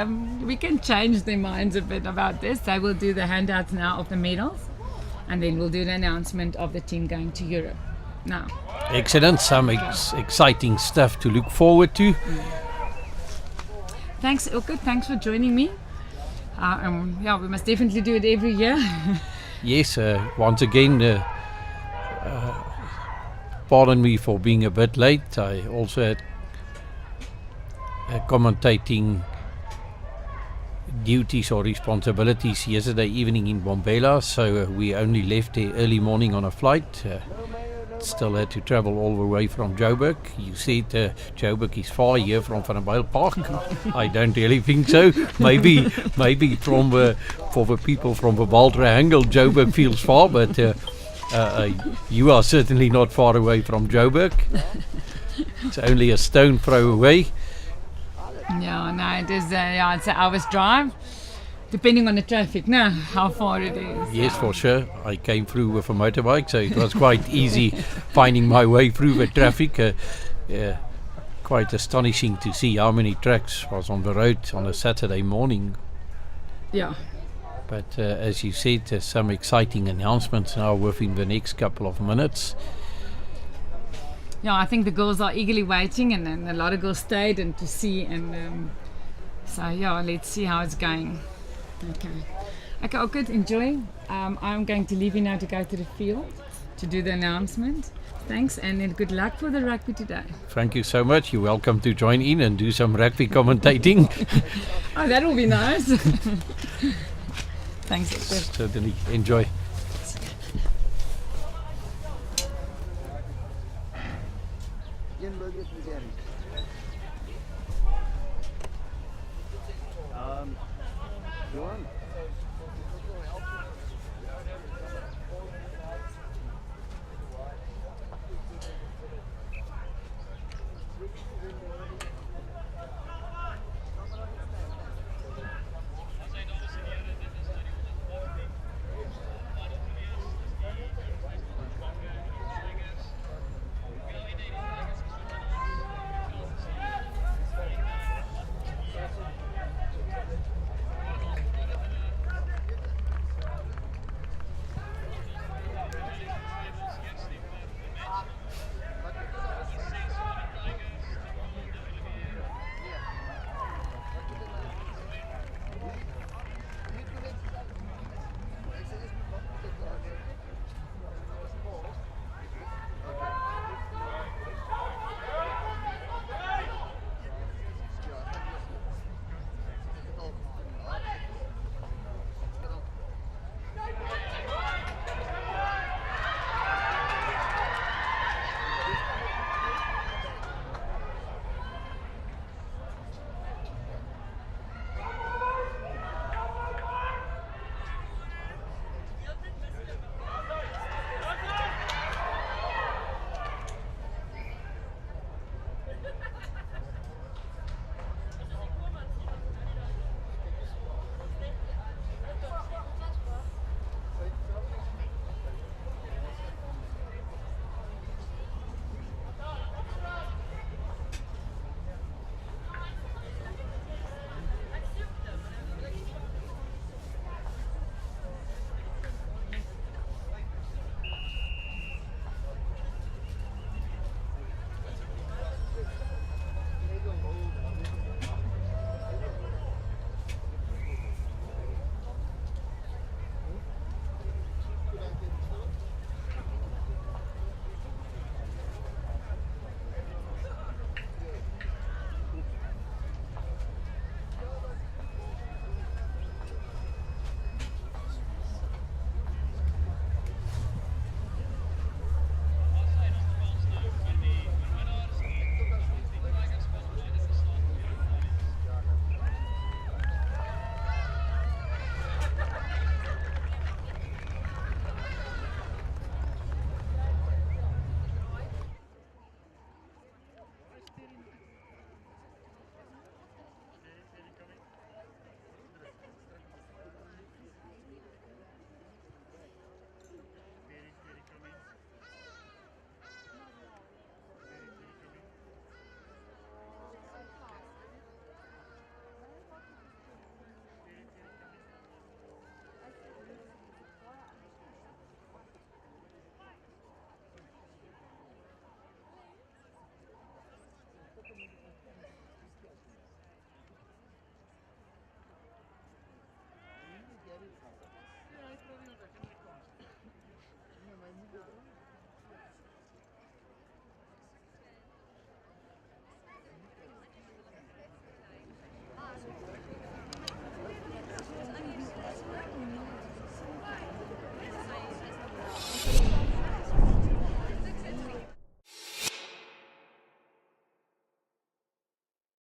we can change their minds a bit about this. They will do the handouts now of the medals, and then we'll do the announcement of the team going to Europe now. Excellent, some exciting stuff to look forward to. Thanks, Ilke. Thanks for joining me. We must definitely do it every year. Yes, once again, pardon me for being a bit late. I also had commentating duties or responsibilities yesterday evening in Bombela, so we only left there early morning on a flight. Still had to travel all the way from Joburg. You said Joburg is far here from Vanderbijlpark. I don't really think so. Maybe from for the people from the Vaal triangle, Joburg feels far, but you are certainly not far away from Joburg. It's only a stone throw away. Yeah, no, it is. Yeah, it's an hour's drive, depending on the traffic. No, how far it is. Yes, for sure. I came through with a motorbike, so it was quite easy finding my way through the traffic. Quite astonishing to see how many trucks was on the road on a Saturday morning. Yeah. But as you said, there's some exciting announcements now within the next couple of minutes. Yeah, I think the girls are eagerly waiting, and then a lot of girls stayed and to see, and so yeah, let's see how it's going. Okay, oh, good, enjoy. I'm going to leave you now to go to the field to do the announcement. Thanks, and then good luck for the rugby today. Thank you so much. You're welcome to join in and do some rugby commentating. Oh, that will be nice. Thanks, Hector. Certainly, enjoy.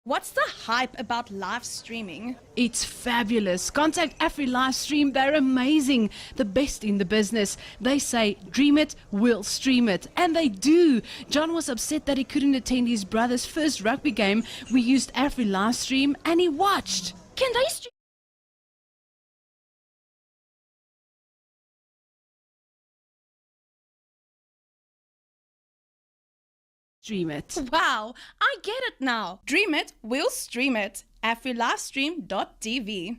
What's the hype about live streaming? It's fabulous. Contact Afri Livestream. They're amazing. The best in the business. They say, dream it, we'll stream it. And they do. John was upset that he couldn't attend his brother's first rugby game. We used Afri Livestream and he watched. Can they Stream it. Wow, I get it now. Dream it, we'll stream it. AfriLivestream.tv